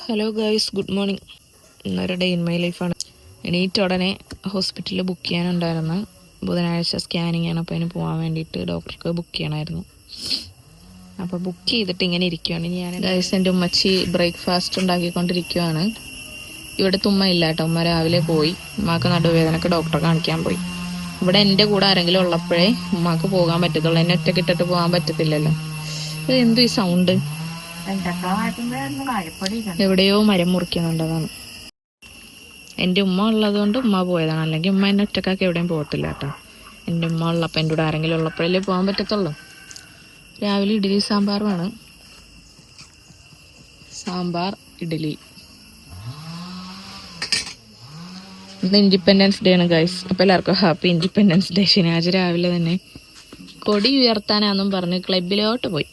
Hello guys, good morning. ഇന്നൊരു day in my ലൈഫാണ്. എണീറ്റ ഉടനെ ഹോസ്പിറ്റലിൽ ബുക്ക് ചെയ്യാനുണ്ടായിരുന്നു. ബുധനാഴ്ച സ്കാനിങ് ആണ്, അപ്പോൾ അതിന് പോകാൻ വേണ്ടിയിട്ട് ഡോക്ടർക്ക് ബുക്ക് ചെയ്യണമായിരുന്നു. അപ്പോൾ ബുക്ക് ചെയ്തിട്ട് ഇങ്ങനെ ഇരിക്കുകയാണ് ഞാൻ. ഗൈസ്, എൻ്റെ ഉമ്മച്ചി ബ്രേക്ക്ഫാസ്റ്റ് ഉണ്ടാക്കിക്കൊണ്ടിരിക്കുകയാണ്. ഇവിടുത്തെ ഉമ്മ ഇല്ല കേട്ടോ, ഉമ്മ രാവിലെ പോയി. ഉമ്മാക്ക് നടുവേദനക്ക് ഡോക്ടറെ കാണിക്കാൻ പോയി. ഇവിടെ എൻ്റെ കൂടെ ആരെങ്കിലും ഉള്ളപ്പോഴേ ഉമ്മാക്ക് പോകാൻ പറ്റത്തുള്ളൂ. എന്നെ ഒറ്റയ്ക്ക് ഇട്ടിട്ട് പോകാൻ പറ്റത്തില്ലല്ലോ. ഇത് എന്തു ഈ സൗണ്ട്? എവിടെയോ മരം മുറിക്കുന്നുണ്ടതാണ്. എൻ്റെ ഉമ്മ ഉള്ളതുകൊണ്ട് ഉമ്മ പോയതാണ്, അല്ലെങ്കിൽ ഉമ്മ എന്നെ ഒറ്റക്കാക്കി എവിടെയും പോകത്തില്ല കേട്ടോ. എൻ്റെ ഉമ്മ ഉള്ളപ്പോൾ എൻ്റെ കൂടെ ആരെങ്കിലും ഉള്ളപ്പോഴല്ലേ പോകാൻ പറ്റത്തുള്ളൂ. രാവിലെ ഇഡ്ഡലി സാമ്പാറുമാണ്. സാമ്പാർ ഇഡ്ഡലി. ഇന്ന് ഇൻഡിപെൻഡൻസ് ഡേ ആണ് ഗൈസ്. അപ്പോൾ എല്ലാവർക്കും ഹാപ്പി ഇൻഡിപെൻഡൻസ് ഡേ. ശനിയാഴ്ച രാവിലെ തന്നെ കൊടി ഉയർത്താനാന്നും പറഞ്ഞ് ക്ലബിലോട്ട് പോയി.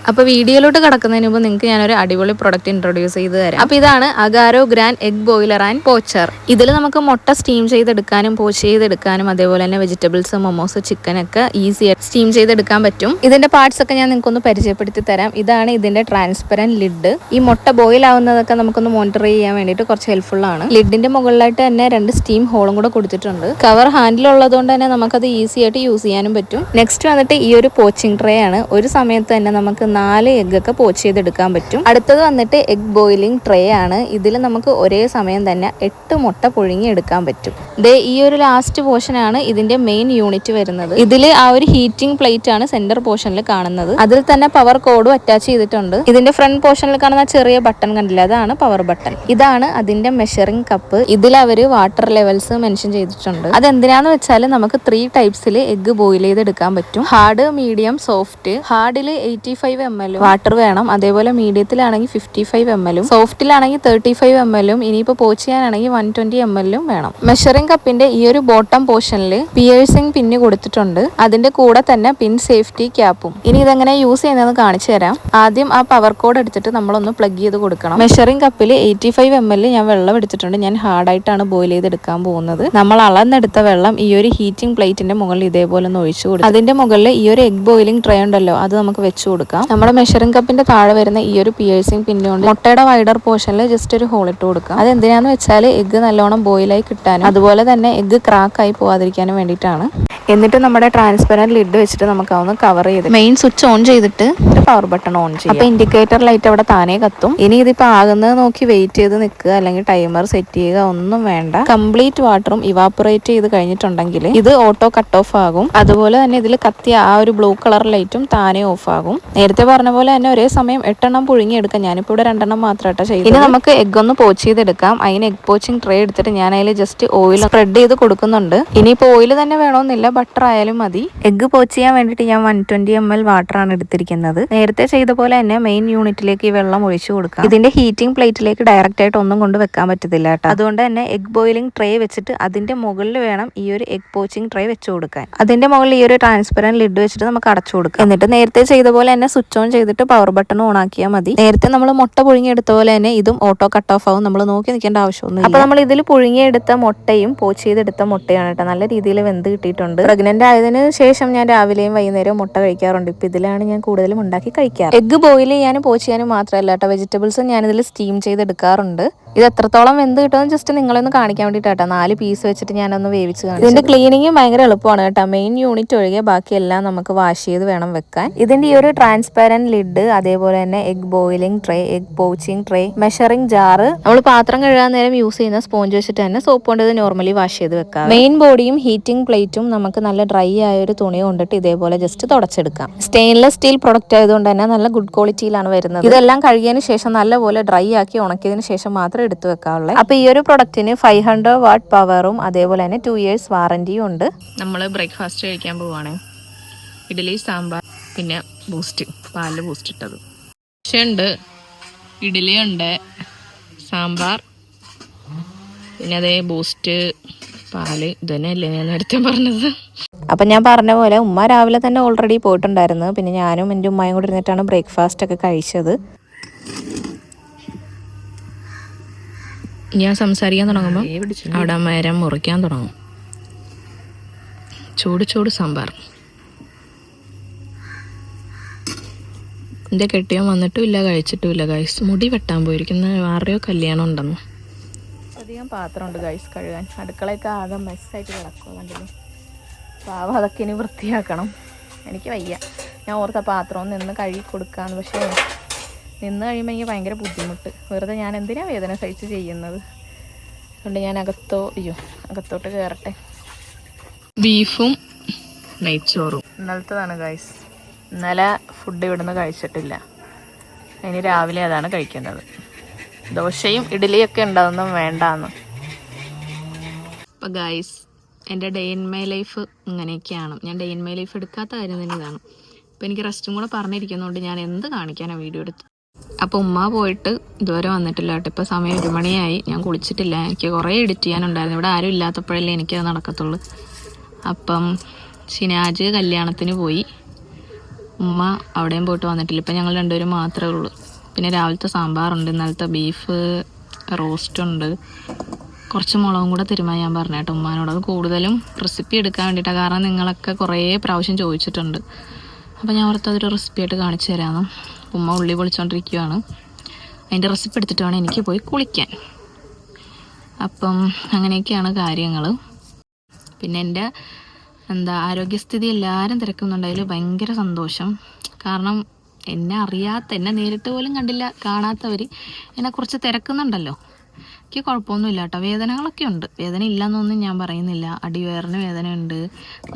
അപ്പോൾ വീഡിയോയിലോട്ട് കടക്കുന്നതിന് മുമ്പ് നിങ്ങൾക്ക് ഞാനൊരു അടിപൊളി പ്രൊഡക്റ്റ് ഇൻട്രൊഡ്യൂസ് ചെയ്ത് തരാം. അപ്പോൾ ഇതാണ് Agaro grand egg boiler and poacher. ഇതിൽ നമുക്ക് മുട്ട സ്റ്റീം ചെയ്തെടുക്കാനും പോച്ച് ചെയ്തെടുക്കാനും അതേപോലെ തന്നെ വെജിറ്റബിൾസ്, മൊമോസ്, ചിക്കൻ ഒക്കെ ഈസി ആയിട്ട് സ്റ്റീം ചെയ്തെടുക്കാൻ പറ്റും. ഇതിന്റെ പാർട്സ് ഒക്കെ ഞാൻ നിങ്ങൾക്കൊന്ന് പരിചയപ്പെടുത്തി തരാം. ഇതാണ് ഇതിന്റെ ട്രാൻസ്പെറന്റ് ലിഡ്. ഈ മുട്ട ബോയിൽ ആവുന്നതൊക്കെ നമുക്കൊന്ന് മോണിറ്റർ ചെയ്യാൻ വേണ്ടിയിട്ട് കുറച്ച് ഹെൽപ്ഫുൾ ആണ്. ലിഡിന്റെ മുകളിലായിട്ട് തന്നെ 2 സ്റ്റീം ഹോളും കൂടെ കൊടുത്തിട്ടുണ്ട്. കവർ ഹാൻഡിൽ ഉള്ളതുകൊണ്ട് തന്നെ നമുക്കത് ഈസി ആയിട്ട് യൂസ് ചെയ്യാനും പറ്റും. നെക്സ്റ്റ് വന്നിട്ട് ഈ ഒരു പോച്ചിങ് ട്രേ ആണ്. ഒരു സമയത്ത് തന്നെ നമുക്ക് 4 എഗ്ഗൊക്കെ പോച്ച് ചെയ്തെടുക്കാൻ പറ്റും. അടുത്തത് വന്നിട്ട് എഗ് ബോയിലിംഗ് ട്രേ ആണ്. ഇതിൽ നമുക്ക് ഒരേ സമയം തന്നെ 8 മുട്ട പുഴുങ്ങി എടുക്കാൻ പറ്റും. ഈ ഒരു ലാസ്റ്റ് പോർഷൻ ആണ് ഇതിന്റെ മെയിൻ യൂണിറ്റ് വരുന്നത്. ഇതിൽ ആ ഒരു ഹീറ്റിംഗ് പ്ലേറ്റ് ആണ് സെന്റർ പോർഷനിൽ കാണുന്നത്. അതിൽ തന്നെ പവർ കോഡും അറ്റാച്ച് ചെയ്തിട്ടുണ്ട്. ഇതിന്റെ ഫ്രണ്ട് പോർഷനിൽ കാണുന്ന ചെറിയ ബട്ടൺ കണ്ടില്ല, അതാണ് പവർ ബട്ടൺ. ഇതാണ് അതിന്റെ മെഷറിംഗ് കപ്പ്. ഇതിൽ അവര് വാട്ടർ ലെവൽസ് മെൻഷൻ ചെയ്തിട്ടുണ്ട്. അതെന്തിനാന്ന് വെച്ചാൽ നമുക്ക് 3 ടൈപ്സിൽ എഗ്ഗ് ബോയിൽ ചെയ്തെടുക്കാൻ പറ്റും. Hard, medium, soft. ഹാർഡിൽ 85 ml വാട്ടർ വേണം. അതേപോലെ മീഡിയത്തിലാണെങ്കിൽ 55 ml, സോഫ്റ്റിലാണെങ്കിൽ 35 ml, ഇനിയിപ്പോൾ പോച്ച് ചെയ്യാനാണെങ്കിൽ 120 ml വേണം. മെഷറിംഗ് കപ്പിന്റെ ഈ ഒരു ബോട്ടം പോർഷനിൽ പിയേഴ്സിംഗ് പിന്ന് കൊടുത്തിട്ടുണ്ട്. അതിന്റെ കൂടെ തന്നെ പിൻ സേഫ്റ്റി ക്യാപ്പും. ഇനി ഇതെങ്ങനെ യൂസ് ചെയ്യുന്നതെന്ന് കാണിച്ചു തരാം. ആദ്യം ആ പവർ കോഡ് എടുത്തിട്ട് നമ്മളൊന്ന് പ്ലഗ് ചെയ്ത് കൊടുക്കണം. മെഷറിംഗ് കപ്പിൽ 85 ml ഞാൻ വെള്ളം എടുത്തിട്ടുണ്ട്. ഞാൻ ഹാർഡായിട്ടാണ് ബോയിൽ ചെയ്തെടുക്കാൻ പോകുന്നത്. നമ്മൾ അളന്നെടുത്ത വെള്ളം ഈ ഒരു ഹീറ്റിംഗ് പ്ലേറ്റിന്റെ മുകളിൽ ഇതേപോലെ ഒന്ന് ഒഴിച്ചു കൊടുക്കും. അതിന്റെ മുകളിൽ ഈ ഒരു എഗ് ബോയിലിംഗ് ട്രേ ഉണ്ടല്ലോ, അത് നമുക്ക് വെച്ചു കൊടുക്കാം. നമ്മുടെ മെഷറിംഗ് കപ്പിന്റെ താഴെ വരുന്ന ഈ ഒരു പിയേഴ്സിംഗ് പിന്നുകൊണ്ട് മുട്ടയുടെ വൈഡർ പോർഷനിൽ ജസ്റ്റ് ഒരു ഹോൾ ഇട്ട് കൊടുക്കാം. അത് എന്തിനാന്ന് വെച്ചാൽ എഗ്ഗ് നല്ലോണം ബോയിലായി കിട്ടാനും അതുപോലെ തന്നെ എഗ്ഗ് ക്രാക്ക് ആയി പോവാതിരിക്കാനും വേണ്ടിയിട്ടാണ്. എന്നിട്ട് നമ്മുടെ ട്രാൻസ്പെറന്റ് ലിഡ് വെച്ചിട്ട് നമുക്ക് അതൊന്ന് കവർ ചെയ്ത് മെയിൻ സ്വിച്ച് ഓൺ ചെയ്തിട്ട് പവർ ബട്ടൺ ഓൺ ചെയ്യാം. അപ്പൊ ഇൻഡിക്കേറ്റർ ലൈറ്റ് അവിടെ താനേ കത്തും. ഇനി ഇതിപ്പോ ആകുന്നത് നോക്കി വെയിറ്റ് ചെയ്ത് നിൽക്കുക, അല്ലെങ്കിൽ ടൈമർ സെറ്റ് ചെയ്യുക, ഒന്നും വേണ്ട. കംപ്ലീറ്റ് വാട്ടറും ഇവാപ്പറേറ്റ് ചെയ്ത് കഴിഞ്ഞിട്ടുണ്ടെങ്കിൽ ഇത് ഓട്ടോ കട്ട് ഓഫ് ആകും. അതുപോലെ തന്നെ ഇതിൽ കത്തിയ ആ ഒരു ബ്ലൂ കളർ ലൈറ്റും താനേ ഓഫ് ആകും. നേരത്തെ പറഞ്ഞ പോലെ തന്നെ ഒരേ സമയം 8 എണ്ണം പുഴുങ്ങിയെടുക്കാം. ഞാനിപ്പോൾ ഇവിടെ 2 എണ്ണം മാത്രമായിട്ട് ചെയ്തു. ഇനി നമുക്ക് എഗ് ഒന്ന് പോച്ച് ചെയ്തെടുക്കാം. അതിന് എഗ് പോച്ചിങ് ട്രേ എടുത്തിട്ട് ഞാൻ അതിൽ ജസ്റ്റ് ഓയിൽ സ്പ്രെഡ് ചെയ്ത് കൊടുക്കുന്നുണ്ട്. ഇനിയിപ്പോൾ ഓയിൽ തന്നെ വേണമെന്നില്ല, ബട്ടർ ആയാലും മതി. എഗ് പോച്ച് ചെയ്യാൻ വേണ്ടിയിട്ട് ഞാൻ 120 ml വാട്ടറാണ് എടുത്തിരിക്കുന്നത്. നേരത്തെ ചെയ്ത പോലെ തന്നെ മെയിൻ യൂണിറ്റിലേക്ക് ഈ വെള്ളം ഒഴിച്ചു കൊടുക്കാം. ഇതിന്റെ ഹീറ്റിംഗ് പ്ലേറ്റിലേക്ക് ഡയറക്റ്റ് ആയിട്ട് ഒന്നും കൊണ്ട് വെക്കാൻ പറ്റത്തില്ല കേട്ടോ. അതുകൊണ്ട് തന്നെ എഗ് ബോയിലിംഗ് ട്രേ വെച്ചിട്ട് അതിന്റെ മുകളിൽ വേണം ഈ ഒരു എഗ് പോച്ചിങ് ട്രേ വെച്ചു കൊടുക്കാൻ. അതിന്റെ മുകളിൽ ഈ ഒരു ട്രാൻസ്പെറന്റ് ലിഡ് വെച്ചിട്ട് നമുക്ക് അടച്ചു കൊടുക്കാം. എന്നിട്ട് നേരത്തെ ചെയ്ത പോലെ തന്നെ സ്വിച്ച് ഓൺ ചെയ്തിട്ട് പവർ ബട്ടൺ ഓൺ ആക്കിയാൽ മതി. നേരത്തെ നമ്മൾ മുട്ട പുഴുങ്ങിയെടുത്ത പോലെ തന്നെ ഇതും ഓട്ടോ കട്ട് ഓഫ് ആവും. നമ്മൾ നോക്കി നിൽക്കേണ്ട ആവശ്യമൊന്നുമില്ല. അപ്പൊ നമ്മൾ ഇതിൽ പുഴുങ്ങിയെടുത്ത മുട്ടയും പോച്ച് ചെയ്തെടുത്ത മുട്ടയാണ് കേട്ടോ. നല്ല രീതിയിൽ വെന്ത് കിട്ടിയിട്ടുണ്ട്. പ്രഗ്നന്റ് ആയതിനു ശേഷം ഞാൻ രാവിലെയും വൈകുന്നേരവും മുട്ട കഴിക്കാറുണ്ട്. ഇപ്പൊ ഇതിലാണ് ഞാൻ കൂടുതലും ഉണ്ടാക്കി കഴിക്കാറ്. എഗ് ബോയിൽ ചെയ്യാനും പോച്ച് ചെയ്യാനും മാത്രമല്ല കേട്ടോ, വെജിറ്റബിൾസും ഞാൻ ഇതിൽ സ്റ്റീം ചെയ്തെടുക്കാറുണ്ട്. ഇത് എത്രത്തോളം വെന്ത് കിട്ടുമെന്ന് ജസ്റ്റ് നിങ്ങളൊന്ന് കാണിക്കാൻ വേണ്ടിയിട്ട് കേട്ടോ. 4 പീസ് വെച്ചിട്ട് ഞാനൊന്ന് വേവിച്ച് കാണിച്ചു. ഇതിന്റെ ക്ലീനിങ്ങും ഭയങ്കര എളുപ്പമാണ് കേട്ടോ. മെയിൻ യൂണിറ്റ് ഒഴികെ ബാക്കിയെല്ലാം നമുക്ക് വാഷ് ചെയ്ത് വേണം വെക്കാൻ. ഇതിന്റെ ഈ ഒരു ട്രാൻസ്പെറന്റ് ലിഡ്, അതേപോലെ തന്നെ egg boiling tray, egg poaching tray, measuring jar, നമ്മൾ പാത്രം കഴുകാൻ നേരം യൂസ് ചെയ്യുന്ന സ്പോഞ്ച് വെച്ചിട്ട് തന്നെ സോപ്പ് കൊണ്ട് ഇത് നോർമലി വാഷ് ചെയ്ത് വെക്കാം. മെയിൻ ബോഡിയും ഹീറ്റിംഗ് പ്ലേറ്റും നമുക്ക് നല്ല ഡ്രൈ ആയ ഒരു തുണി കൊണ്ടിട്ട് ഇതേപോലെ ജസ്റ്റ് തുടച്ചെടുക്കാം. സ്റ്റെയിൻലെസ് സ്റ്റീൽ പ്രൊഡക്റ്റ് ആയതുകൊണ്ട് തന്നെ നല്ല ഗുഡ് ക്വാളിറ്റിയിലാണ് വരുന്നത്. ഇതെല്ലാം കഴുകിയതിന് ശേഷം നല്ലപോലെ ഡ്രൈ ആക്കി ഉണക്കിയതിന് ശേഷം മാത്രം എടുത്തു വെക്കാവുള്ളത്. അപ്പൊ ഈ ഒരു പ്രൊഡക്റ്റിന് 500 വാട്ട് പവറും അതേപോലെ തന്നെ 2 years വാറന്റിയും ഉണ്ട്. നമ്മൾ ബ്രേക്ക്ഫാസ്റ്റ് കഴിക്കാൻ പോവാണ്. ഇഡ്ഡലി, സാമ്പാർ, പിന്നെ ബൂസ്റ്റ്, പാലിൽ ബൂസ്റ്റ് ഇട്ടത് ഉണ്ട്, ഇഡ്ഡലി ഉണ്ട്, സാമ്പാർ, പിന്നെ അതേ ബൂസ്റ്റ്, പാല്. ഇത് തന്നെയല്ലേ ഞാൻ നേരത്തെ പറഞ്ഞത്. അപ്പം ഞാൻ പറഞ്ഞ പോലെ ഉമ്മ രാവിലെ തന്നെ ഓൾറെഡി പോയിട്ടുണ്ടായിരുന്നു. പിന്നെ ഞാനും എൻ്റെ ഉമ്മയും കൂടി ഇരുന്നിട്ടാണ് ബ്രേക്ക്ഫാസ്റ്റ് ഒക്കെ കഴിച്ചത്. ഞാൻ സംസാരിക്കാൻ തുടങ്ങുമ്പോൾ അവിടെ മരം മുറിക്കാൻ തുടങ്ങും. ചൂട് ചൂട് സാമ്പാർ. എൻ്റെ കെട്ടിയോൻ വന്നിട്ടുമില്ല, കഴിച്ചിട്ടുമില്ല ഗൈസ്. മുടി വെട്ടാൻ പോയിരിക്കുന്ന ആരുടെയോ കല്യാണം ഉണ്ടെന്ന്. അധികം പാത്രമുണ്ട് ഗൈസ് കഴുകാൻ. അടുക്കളയൊക്കെ ആകെ മെസ്സായിട്ട് കിടക്കുക കണ്ടില്ലേ. പാവം അതൊക്കെ ഇനി വൃത്തിയാക്കണം. എനിക്ക് വയ്യ. ഞാൻ ഓർത്ത പാത്രം നിന്ന് കഴുകി കൊടുക്കാമെന്ന്. പക്ഷേ നിന്ന് കഴിയുമ്പോൾ എനിക്ക് ഭയങ്കര ബുദ്ധിമുട്ട്. വെറുതെ ഞാൻ എന്തിനാണ് വേദന സഹിച്ച് ചെയ്യുന്നത്. അതുകൊണ്ട് ഞാൻ അകത്തോട്ട് കയറട്ടെ. ബീഫും നെയ്ച്ചോറും ഇന്നലത്തതാണ് ഗൈസ്. ഇന്നലെ ഫുഡ് ഇവിടുന്ന് കഴിച്ചിട്ടില്ല. ഇനി രാവിലെ അതാണ് കഴിക്കുന്നത്. ദോശയും ഇഡ്ഡലിയൊക്കെ ഉണ്ടാവുന്നതും വേണ്ടാന്ന്. അപ്പോൾ ഗൈസ്, എൻ്റെ ഡേ ഇൻ മൈ ലൈഫ് ഇങ്ങനെയൊക്കെയാണ്. ഞാൻ ഡേ ഇൻ മൈ ലൈഫ് എടുക്കാത്ത കാര്യം തന്നെ ഇതാണ്. അപ്പോൾ എനിക്ക് റെസ്റ്റും കൂടെ പറഞ്ഞിരിക്കുന്നതുകൊണ്ട് ഞാൻ എന്ത് കാണിക്കാനാണ് വീഡിയോ എടുത്ത്. അപ്പോൾ ഉമ്മ പോയിട്ട് ഇതുവരെ വന്നിട്ടില്ല കേട്ടോ. ഇപ്പോൾ സമയം 1 മണിയായി. ഞാൻ കുളിച്ചിട്ടില്ല. എനിക്ക് കുറേ എഡിറ്റ് ചെയ്യാനുണ്ടായിരുന്നു. ഇവിടെ ആരും ഇല്ലാത്തപ്പോഴല്ലേ എനിക്കത് നടക്കത്തുള്ളൂ. അപ്പം ഷിനാജ് കല്യാണത്തിന് പോയി. ഉമ്മ അവിടെയും പോയിട്ട് വന്നിട്ടില്ല. ഇപ്പം ഞങ്ങൾ രണ്ടുപേരും മാത്രമേ ഉള്ളൂ. പിന്നെ രാവിലത്തെ സാമ്പാറുണ്ട്, ഇന്നലത്തെ ബീഫ് റോസ്റ്റുണ്ട്. കുറച്ച് മുളകും കൂടെ തരുമായി ഞാൻ പറഞ്ഞു കേട്ടോ ഉമ്മാനോട്. അത് കൂടുതലും റെസിപ്പി എടുക്കാൻ വേണ്ടിയിട്ടാണ്. കാരണം നിങ്ങളൊക്കെ കുറേ പ്രാവശ്യം ചോദിച്ചിട്ടുണ്ട്. അപ്പോൾ ഞാൻ ഓർത്തതൊരു റെസിപ്പി ആയിട്ട് കാണിച്ചു തരാമെന്ന്. ഉമ്മ ഉള്ളി പൊളിച്ചുകൊണ്ടിരിക്കുകയാണ്. അതിൻ്റെ റെസിപ്പി എടുത്തിട്ട് വേണം എനിക്ക് പോയി കുളിക്കാൻ. അപ്പം അങ്ങനെയൊക്കെയാണ് കാര്യങ്ങൾ. പിന്നെ എൻ്റെ ആരോഗ്യസ്ഥിതി എല്ലാവരും തിരക്കുന്നുണ്ടതിൽ ഭയങ്കര സന്തോഷം. കാരണം എന്നെ നേരിട്ട് പോലും കണ്ടില്ല കാണാത്തവർ എന്നെക്കുറിച്ച് തിരക്കുന്നുണ്ടല്ലോ. എനിക്ക് കുഴപ്പമൊന്നുമില്ല കേട്ടോ. വേദനകളൊക്കെ ഉണ്ട്. വേദന ഇല്ലയെന്നൊന്നും ഞാൻ പറയുന്നില്ല. അടിവയറിന് വേദനയുണ്ട്,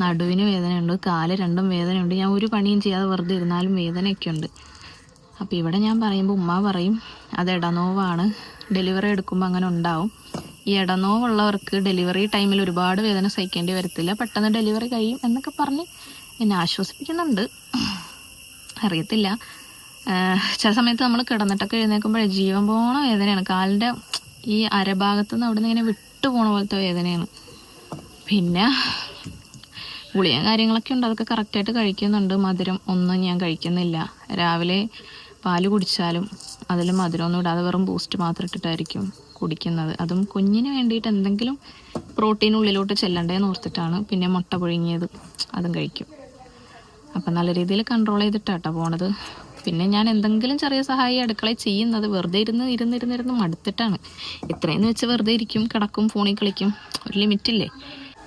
നടുവിന് വേദനയുണ്ട്, കാല് രണ്ടും വേദനയുണ്ട്. ഞാൻ ഒരു പണിയും ചെയ്യാതെ വെറുതെ ഇരുന്നാലും വേദനയൊക്കെ ഉണ്ട്. അപ്പോൾ ഇവിടെ ഞാൻ പറയുമ്പോൾ ഉമ്മ പറയും അത് ഇടനോവാണ്, ഡെലിവറി എടുക്കുമ്പോൾ അങ്ങനെ ഉണ്ടാവും. ഈ ഇടനോവുള്ളവർക്ക് ഡെലിവറി ടൈമിൽ ഒരുപാട് വേദന സഹിക്കേണ്ടി വരത്തില്ല, പെട്ടെന്ന് ഡെലിവറി കഴിയും എന്നൊക്കെ പറഞ്ഞ് എന്നെ ആശ്വസിപ്പിക്കുന്നുണ്ട്. അറിയത്തില്ല. ചില സമയത്ത് നമ്മൾ കിടന്നിട്ടൊക്കെ എഴുന്നേൽക്കുമ്പോൾ ജീവൻ പോണ വേദനയാണ്. കാലിൻ്റെ ഈ അരഭാഗത്തു നിന്ന് അവിടെ നിന്ന് ഇങ്ങനെ വിട്ടു പോണ പോലത്തെ വേദനയാണ്. പിന്നെ ഗുളിയും കാര്യങ്ങളൊക്കെ ഉണ്ട്, അതൊക്കെ കറക്റ്റായിട്ട് കഴിക്കുന്നുണ്ട്. മധുരം ഒന്നും ഞാൻ കഴിക്കുന്നില്ല. രാവിലെ പാല് കുടിച്ചാലും അതിൽ മധുരമൊന്നും ഇടാതെ വെറും ബൂസ്റ്റ് മാത്രം ഇട്ടിട്ടായിരിക്കും കുടിക്കുന്നത്. അതും കുഞ്ഞിന് വേണ്ടിയിട്ട് എന്തെങ്കിലും പ്രോട്ടീൻ ഉള്ളിലോട്ട് ചെല്ലണ്ടേന്ന് ഓർത്തിട്ടാണ്. പിന്നെ മുട്ട പുഴുങ്ങിയത് അതും കഴിക്കും. അപ്പം നല്ല രീതിയിൽ കൺട്രോൾ ചെയ്തിട്ടാട്ടോ പോണത്. പിന്നെ ഞാൻ എന്തെങ്കിലും ചെറിയ സഹായം അടുക്കളയിൽ ചെയ്യുന്നത് വെറുതെ ഇരുന്ന് മടുത്തിട്ടാണ്. എത്രയെന്ന് വെച്ച് വെറുതെ ഇരിക്കും, കിടക്കും, ഫോണിൽ കളിക്കും. ഒരു ലിമിറ്റില്ലേ.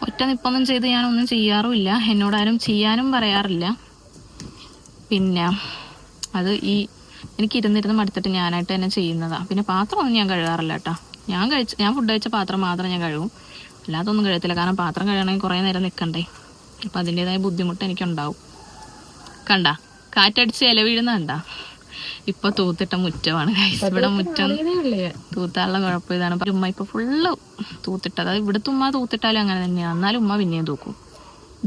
ഒറ്റ നിപ്പൊന്നും ചെയ്ത് ഞാനൊന്നും ചെയ്യാറുമില്ല. എന്നോടാരും ചെയ്യാനും പറയാറില്ല. പിന്നെ അത് എനിക്ക് ഇരുന്നിരുന്ന് മടുത്തിട്ട് ഞാനായിട്ട് തന്നെ ചെയ്യുന്നതാണ്. പിന്നെ പാത്രമൊന്നും ഞാൻ കഴുകാറില്ല കേട്ടോ. ഞാൻ ഫുഡ് കഴിച്ച പാത്രം മാത്രം ഞാൻ കഴുകും, അല്ലാതൊന്നും കഴുകത്തില്ല. കാരണം പാത്രം കഴുകണമെങ്കിൽ കുറേ നേരം നിൽക്കണ്ടേ. അപ്പം അതിൻ്റെതായ ബുദ്ധിമുട്ട് എനിക്കുണ്ടാവും. കണ്ട കാറ്റടിച്ച് ഇല വീഴുന്ന കണ്ട. ഇപ്പൊ തൂത്തിട്ട മുറ്റമാണ് ഇവിടെ. മുറ്റം തൂത്താനുള്ള കുഴപ്പം ഇതാണ്. ഉമ്മ ഇപ്പൊ ഫുള്ള് തൂത്തിട്ടത്. അത് ഇവിടുത്തെ ഉമ്മ തൂത്തിട്ടാലും അങ്ങനെ തന്നെയാണ്. എന്നാലും ഉമ്മ പിന്നെയും തൂക്കും.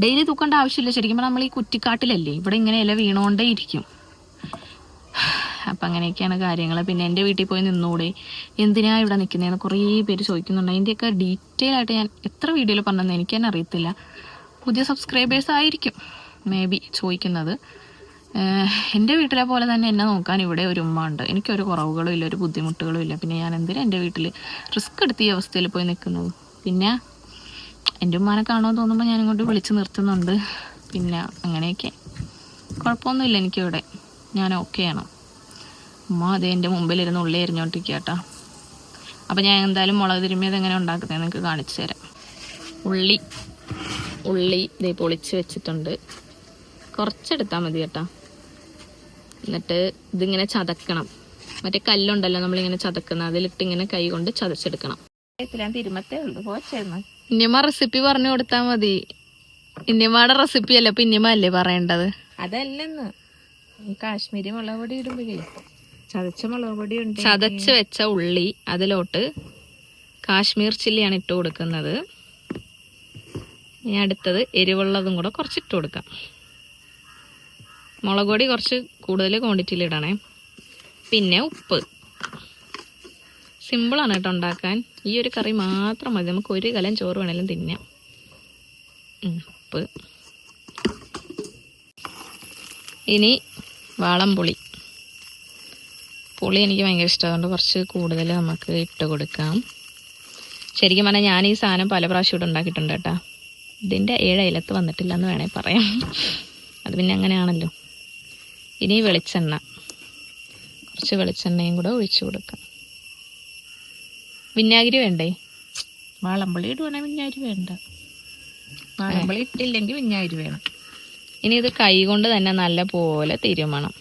ഡെയിലി തൂക്കേണ്ട ആവശ്യമില്ല. ശരിക്കും നമ്മൾ ഈ കുറ്റിക്കാട്ടിലല്ലേ, ഇവിടെ ഇങ്ങനെ ഇല വീണോണ്ടേ ഇരിക്കും. അപ്പം അങ്ങനെയൊക്കെയാണ് കാര്യങ്ങൾ. പിന്നെ എൻ്റെ വീട്ടിൽ പോയി നിന്നൂടെ, എന്തിനാ ഇവിടെ നിൽക്കുന്നതെന്ന് കുറേ പേര് ചോദിക്കുന്നുണ്ട്. അതിൻ്റെയൊക്കെ ഡീറ്റെയിൽ ആയിട്ട് ഞാൻ എത്ര വീഡിയോയിൽ പറഞ്ഞതെന്ന് എനിക്ക് തന്നെ അറിയത്തില്ല. പുതിയ സബ്സ്ക്രൈബേഴ്സ് ആയിരിക്കും മേ ബി ചോദിക്കുന്നത്. എൻ്റെ വീട്ടിലെ പോലെ തന്നെ എന്നെ നോക്കാൻ ഇവിടെ ഒരു ഉമ്മ ഉണ്ട്. എനിക്കൊരു കുറവുകളും ഇല്ല, ഒരു ബുദ്ധിമുട്ടുകളും ഇല്ല. പിന്നെ ഞാൻ എന്തിനാ എൻ്റെ വീട്ടിൽ റിസ്ക് എടുത്ത് ഈ അവസ്ഥയിൽ പോയി നിൽക്കുന്നത്. പിന്നെ എൻ്റെ ഉമ്മാനെ കാണുമെന്ന് തോന്നുമ്പോൾ ഞാൻ ഇങ്ങോട്ട് വിളിച്ച് നിർത്തുന്നുണ്ട്. പിന്നെ അങ്ങനെയൊക്കെ കുഴപ്പമൊന്നുമില്ല എനിക്കിവിടെ. ഞാൻ ഓക്കെയാണ്. ഉമ്മ അതേ എൻ്റെ മുമ്പിലിരുന്ന് ഉള്ളി എരിഞ്ഞോണ്ടിരിക്കുക കേട്ടോ. അപ്പം ഞാൻ എന്തായാലും മുളക് തിരുമ്മിയത് എങ്ങനെ ഉണ്ടാക്കുന്നത് നിങ്ങൾക്ക് കാണിച്ചു തരാം. ഉള്ളി ഇതേ പൊളിച്ച് വെച്ചിട്ടുണ്ട്. കുറച്ചെടുത്താൽ മതി കേട്ടോ. എന്നിട്ട് ഇതിങ്ങനെ ചതക്കണം. മറ്റേ കല്ലുണ്ടല്ലോ നമ്മളിങ്ങനെ ചതക്കുന്നത്, അതിലിട്ട് ഇങ്ങനെ കൈ കൊണ്ട് ചതച്ചെടുക്കണം. ഞാൻ തിരുമത്തേ ഉള്ളൂ. പോച്ചായിരുന്നു. ഇന്നിയമ്മ റെസിപ്പി പറഞ്ഞു കൊടുത്താൽ മതി. ഇന്നിയമ്മയുടെ റെസിപ്പി അല്ലേ അപ്പൊ ഇന്നിയമ്മ അല്ലേ പറയേണ്ടത്? അതല്ലെന്ന് കാശ്മീരി മുളക് പൊടി ഇടുമ്പോഴേ ചതച്ച മുളക് പൊടി ഉണ്ട്. ചതച്ച് വെച്ച ഉള്ളി അതിലോട്ട് കാശ്മീർ ചില്ലിയാണ് ഇട്ട് കൊടുക്കുന്നത്. ഇനി അടുത്തത് എരിവുള്ളതും കൂടെ കുറച്ചിട്ട് കൊടുക്കാം. മുളക് പൊടി കുറച്ച് കൂടുതൽ ക്വാണ്ടിറ്റിയിൽ ഇടണേ. പിന്നെ ഉപ്പ്. സിമ്പിളാണ് കേട്ടോ ഉണ്ടാക്കാൻ. ഈ ഒരു കറി മാത്രം മതി, നമുക്ക് ഒരു കലം ചോറ് വേണേലും തിന്നാം. ഉപ്പ്. ഇനി വാളംപുളി. പുളി എനിക്ക് ഭയങ്കര ഇഷ്ടം, അതുകൊണ്ട് കുറച്ച് കൂടുതൽ നമുക്ക് ഇട്ട് കൊടുക്കാം. ശരിക്കും പറഞ്ഞാൽ ഞാൻ ഈ സാധനം പല പ്രാവശ്യം ഇവിടെ ഉണ്ടാക്കിയിട്ടുണ്ട് കേട്ടോ. ഇതിൻ്റെ 7 അയലത്ത് വന്നിട്ടില്ല എന്ന് വേണേൽ പറയാം. അത് പിന്നെ അങ്ങനെയാണല്ലോ. ഇനി വെളിച്ചെണ്ണ. കുറച്ച് വെളിച്ചെണ്ണയും കൂടെ ഒഴിച്ചു കൊടുക്കാം. വിനാഗിരി വേണ്ടേ? വാളമ്പുളി ഇടുവാണെങ്കിൽ വിനാഗിരി വേണ്ട. വാളമ്പുളി ഇട്ടില്ലെങ്കിൽ വിനാഗിരി വേണം. ഇനി ഇത് കൈ കൊണ്ട് തന്നെ നല്ല പോലെ തിരുമണം.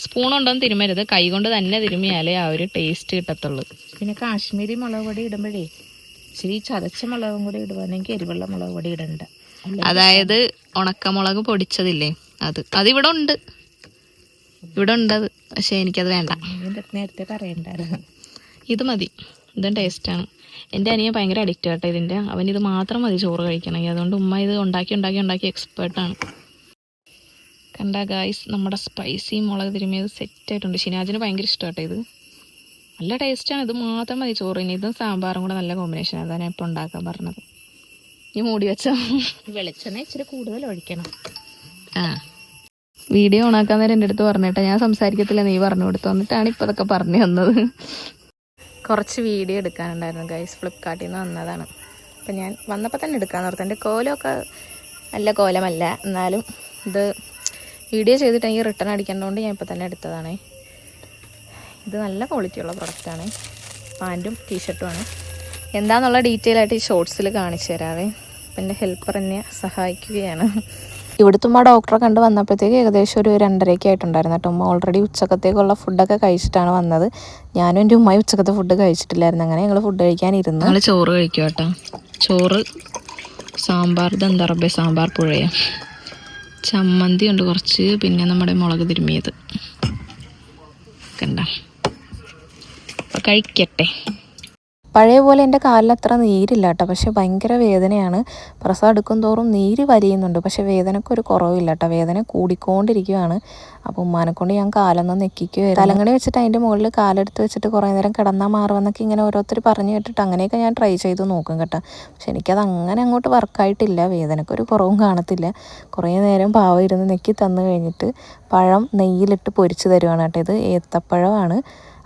സ്പൂൺ കൊണ്ടൊന്നും തിരുമരുത്, കൈ കൊണ്ട് തന്നെ തിരുമിയാലേ ആ ഒരു ടേസ്റ്റ് കിട്ടത്തുള്ളൂ. പിന്നെ കാശ്മീരി മുളക് പൊടി ഇടുമ്പോഴേ ഇച്ചിരി ചതച്ച മുളകും കൂടി ഇടുവാണെങ്കിൽ എരിവുള്ള മുളക് പൊടി ഇടണ്ട. അതായത് ഉണക്കമുളക് പൊടിച്ചതില്ലേ, അതിവിടെ ഉണ്ട്, ഇവിടെ ഉണ്ടത്. പക്ഷെ എനിക്കത് വേണ്ട. നേരത്തെ പറയണ്ടായിരുന്നു. ഇത് മതി, ഇതും ടേസ്റ്റാണ്. എൻ്റെ അനിയൻ ഭയങ്കര അഡിക്റ്റ് ആട്ടോ ഇതിൻ്റെ. അവനിത് മാത്രം മതി ചോറ് കഴിക്കണമെങ്കിൽ. അതുകൊണ്ട് ഉമ്മ ഇത് ഉണ്ടാക്കി എക്സ്പേർട്ടാണ്. കണ്ട ഗായ്സ്, നമ്മുടെ സ്പൈസി മുളക് തിരുമിയത് സെറ്റായിട്ടുണ്ട്. ഷിനാജിന് ഭയങ്കര ഇഷ്ടമാട്ടോ ഇത്. നല്ല ടേസ്റ്റാണ്. ഇത് മാത്രം മതി ചോറിന്. ഇതും സാമ്പാറും കൂടെ നല്ല കോമ്പിനേഷനാണ്. അതാണ് ഞാൻ ഇപ്പോൾ ഉണ്ടാക്കാൻ പറഞ്ഞത്. ഈ മൂടി വെച്ചാൽ വെളിച്ചെണ്ണ ഇച്ചിരി കൂടുതൽ ഒഴിക്കണം. വീഡിയോ ഓണാക്കാൻ നേരം എൻ്റെ അടുത്ത് പറഞ്ഞിട്ട് ഞാൻ സംസാരിക്കത്തില്ല, നീ പറഞ്ഞു കൊടുത്തു. വന്നിട്ടാണ് ഇപ്പോൾ അതൊക്കെ പറഞ്ഞു തന്നത്. കുറച്ച് വീഡിയോ എടുക്കാനുണ്ടായിരുന്നു ഗൈസ്, ഫ്ലിപ്കാർട്ടിൽ നിന്ന് വന്നതാണ്. അപ്പം ഞാൻ വന്നപ്പോൾ തന്നെ എടുക്കാൻ ഓർത്തു. എൻ്റെ കോലമൊക്കെ നല്ല കോലമല്ല, എന്നാലും ഇത് വീഡിയോ ചെയ്തിട്ട് എനിക്ക് റിട്ടേൺ അടിക്കേണ്ടതുകൊണ്ട് ഞാൻ ഇപ്പോൾ തന്നെ എടുത്തതാണ്. ഇത് നല്ല ക്വാളിറ്റിയുള്ള പ്രൊഡക്റ്റാണ്. പാൻറ്റും ടീഷർട്ടുമാണ്. എന്താണെന്നുള്ള ഡീറ്റെയിൽ ആയിട്ട് ഈ ഷോർട്സിൽ കാണിച്ചു തരാവേ. അപ്പം എൻ്റെ ഹെൽപ്പർ എന്നെ സഹായിക്കുകയാണ്. ഇവിടുത്തെ ഉമ്മ ഡോക്ടറെ കണ്ട് വന്നപ്പോഴത്തേക്ക് ഏകദേശം ഒരു 2:30 ആയിട്ടുണ്ടായിരുന്നു കേട്ടോ. ഉമ്മ ഓൾറെഡി ഉച്ചക്കത്തേക്കുള്ള ഫുഡൊക്കെ കഴിച്ചിട്ടാണ് വന്നത്. ഞാനും എൻ്റെ ഉമ്മയും ഉച്ചക്കത്തെ ഫുഡ് കഴിച്ചിട്ടില്ലായിരുന്നു. അങ്ങനെ ഞങ്ങൾ ഫുഡ് കഴിക്കാനിരുന്നു. ഞങ്ങൾ ചോറ് കഴിക്കും കേട്ടോ. ചോറ്, സാമ്പാർ, ഇതെന്താ റബ്ബേ, സാമ്പാർ പുഴയ, ചമ്മന്തി ഉണ്ട് കുറച്ച്, പിന്നെ നമ്മുടെ മുളക് തിരുമിയത്. കണ്ട, കഴിക്കട്ടെ. പഴയ പോലെ എൻ്റെ കാലിൽ അത്ര നീരില്ല കേട്ടോ, പക്ഷെ ഭയങ്കര വേദനയാണ്. പ്രസവം എടുക്കും തോറും നീര് വലിയുന്നുണ്ട്, പക്ഷെ വേദനക്കൊരു കുറവില്ല കേട്ടോ. വേദന കൂടിക്കൊണ്ടിരിക്കുകയാണ്. അപ്പോൾ ഉമ്മാനെക്കൊണ്ട് ഞാൻ കാലൊന്നും നെക്കിക്കുകയായിരുന്നു. തലങ്ങണി വെച്ചിട്ട് അതിൻ്റെ മുകളിൽ കാലെടുത്ത് വെച്ചിട്ട് കുറേ നേരം കിടന്നാൽ മാറുമെന്നൊക്കെ ഇങ്ങനെ ഓരോരുത്തർ പറഞ്ഞു കേട്ടിട്ട് അങ്ങനെയൊക്കെ ഞാൻ ട്രൈ ചെയ്ത് നോക്കും കേട്ടോ. പക്ഷെ എനിക്കത് അങ്ങനെ അങ്ങോട്ട് വർക്കായിട്ടില്ല. വേദനക്കൊരു കുറവും കാണത്തില്ല. കുറേ നേരം പാവം ഇരുന്ന് നെക്കി തന്നു കഴിഞ്ഞിട്ട് പഴം നെയ്യിലിട്ട് പൊരിച്ച് തരുവാണ് കേട്ടോ. ഇത് ഏത്തപ്പഴമാണ്.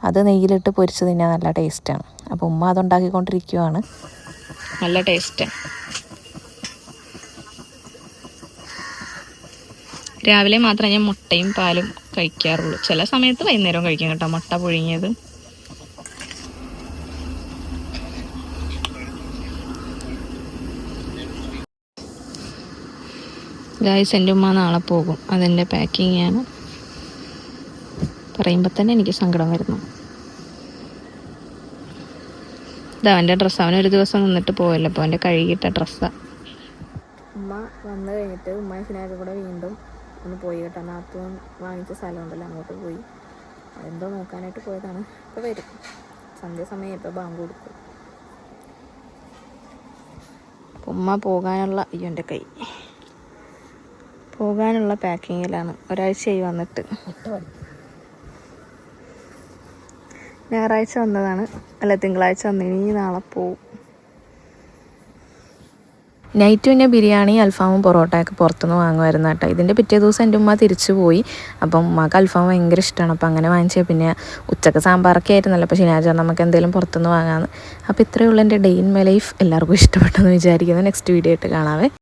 അത് നെയ്യിലിട്ട് പൊരിച്ച് തിന്നാൻ നല്ല ടേസ്റ്റാണ്. അപ്പോൾ ഉമ്മ അതുണ്ടാക്കിക്കൊണ്ടിരിക്കുവാണ്. നല്ല ടേസ്റ്റാണ്. രാവിലെ മാത്രമേ ഞാൻ മുട്ടയും പാലും കഴിക്കാറുള്ളൂ. ചില സമയത്ത് വൈകുന്നേരവും കഴിക്കും കേട്ടോ, മുട്ട പുഴുങ്ങിയത്. ഗായ്സ്, എൻ്റെ ഉമ്മ നാളെ പോകും. അതെൻ്റെ പാക്കിങ് ആണ്. പറയുമ്പോൾ തന്നെ എനിക്ക് സങ്കടം വരുന്നു. ഇത് അവൻ്റെ ഡ്രസ്സ്. അവനൊരു ദിവസം നിന്നിട്ട് പോയല്ലോ, അപ്പോൾ അവൻ്റെ കഴുകിയിട്ട ഡ്രസ്സാണ്. ഉമ്മ വന്നു കഴിഞ്ഞിട്ട് ഉമ്മ ഷിനാജും കൂടെ വീണ്ടും ഒന്ന് പോയി കേട്ടോ. നാത്തൂൻ വാങ്ങിച്ച സ്ഥലമുണ്ടല്ലോ, അങ്ങോട്ട് പോയി. അതെന്തോ നോക്കാനായിട്ട് പോയതാണ്. ഇപ്പോൾ വരും. സന്ധ്യാസമയം ഇപ്പോൾ ബാങ്ക് കൊടുക്കും. ഉമ്മ പോകാനുള്ള, അയ്യോ എൻ്റെ കൈ, പോകാനുള്ള പാക്കിങ്ങിലാണ്. ഒരാഴ്ചയായി വന്നിട്ട്. ഞായറാഴ്ച വന്നതാണ്, അല്ല തിങ്കളാഴ്ച വന്നു. ഇനി നാളെ പോവും. നൈറ്റ് പിന്നെ ബിരിയാണി, അൽഫാമും പൊറോട്ടയൊക്കെ പുറത്തുനിന്ന് വാങ്ങുമായിരുന്നു കേട്ടോ. ഇതിൻ്റെ പിറ്റേ ദിവസം എൻ്റെ ഉമ്മ തിരിച്ചു പോയി. അപ്പം ഉമ്മക്ക് അൽഫാം ഭയങ്കര ഇഷ്ടമാണ്. അപ്പോൾ അങ്ങനെ വാങ്ങിച്ചാൽ പിന്നെ ഉച്ചക്ക് സാമ്പാറൊക്കെ ആയിരുന്നല്ലോ. അപ്പോൾ ശനിയാഴ്ച നമുക്ക് എന്തെങ്കിലും പുറത്തുനിന്ന് വാങ്ങാമെന്ന്. അപ്പോൾ ഇത്രയേ ഉള്ളൂ എൻ്റെ ഡേ ഇൻ മൈ ലൈഫ്. എല്ലാവർക്കും ഇഷ്ടപ്പെട്ടെന്ന് വിചാരിക്കുന്നു. നെക്സ്റ്റ് വീഡിയോ ആയിട്ട് കാണാവേ.